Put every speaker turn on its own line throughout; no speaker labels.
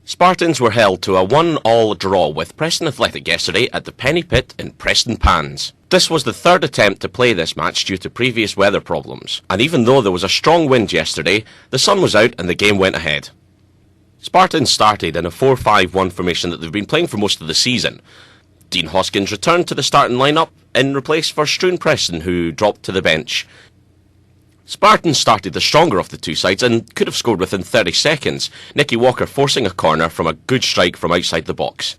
Spartans were held to a 1-1 draw with Preston Athletic yesterday at the Penny Pit in Preston Pans. This was the third attempt to play this match due to previous weather problems, and even though there was a strong wind yesterday, the sun was out and the game went ahead. Spartans started in a 4-5-1 formation that they've been playing for most of the season. Dean Hoskins returned to the starting lineup in replace for Struan Preston, who dropped to the bench. Spartans started the stronger of the two sides and could have scored within 30 seconds, Nicky Walker forcing a corner from a good strike from outside the box.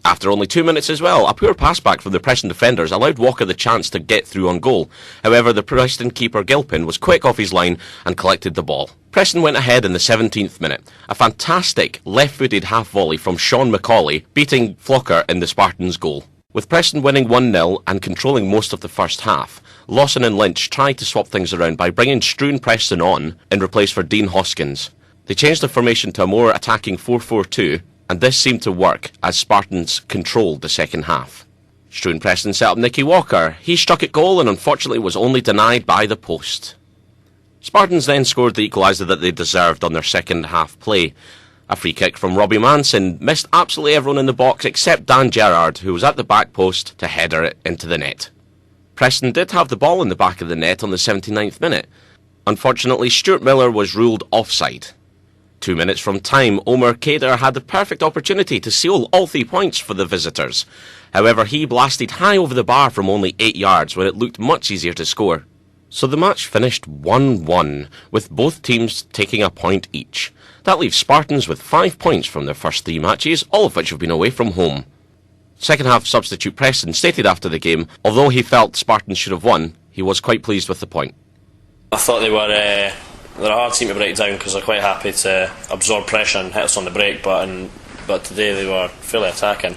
After only 2 minutes as well, a poor pass back from the Preston defenders allowed Walker the chance to get through on goal. However, the Preston keeper Gilpin was quick off his line and collected the ball. Preston went ahead in the 17th minute. A fantastic left-footed half-volley from Sean McCauley, beating Flocker in the Spartans' goal. With Preston winning 1-0 and controlling most of the first half, Lawson and Lynch tried to swap things around by bringing Struan Preston on in replace for Dean Hoskins. They changed the formation to a more attacking 4-4-2, and this seemed to work as Spartans controlled the second half. Struan Preston set up Nicky Walker. He struck at goal and unfortunately was only denied by the post. Spartans then scored the equaliser that they deserved on their second half play. A free kick from Robbie Manson missed absolutely everyone in the box except Dan Gerrard, who was at the back post to header it into the net. Preston did have the ball in the back of the net on the 79th minute. Unfortunately, Stuart Miller was ruled offside. 2 minutes from time, Omar Kader had the perfect opportunity to seal all 3 points for the visitors. However, he blasted high over the bar from only 8 yards when it looked much easier to score. So the match finished 1-1, with both teams taking a point each. That leaves Spartans with 5 points from their first 3 matches, all of which have been away from home. Second half substitute Preston stated after the game, although he felt Spartans should have won, he was quite pleased with the point.
I thought they're a hard team to break down because they're quite happy to absorb pressure and hit us on the break, but today they were fully attacking.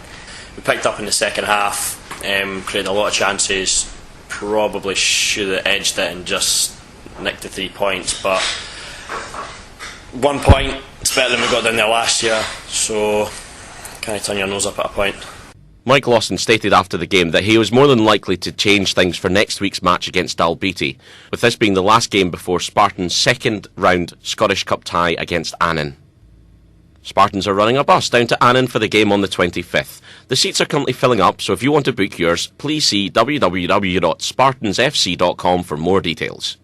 We picked up in the second half, created a lot of chances, probably should have edged it and just nicked the 3 points, but 1 point, it's better than we got down there last year, so can't turn your nose up at a point.
Mike Lawson stated after the game that he was more than likely to change things for next week's match against Dalbeattie, with this being the last game before Spartans' second round Scottish Cup tie against Annan. Spartans are running a bus down to Annan for the game on the 25th. The seats are currently filling up, so if you want to book yours, please see www.spartansfc.com for more details.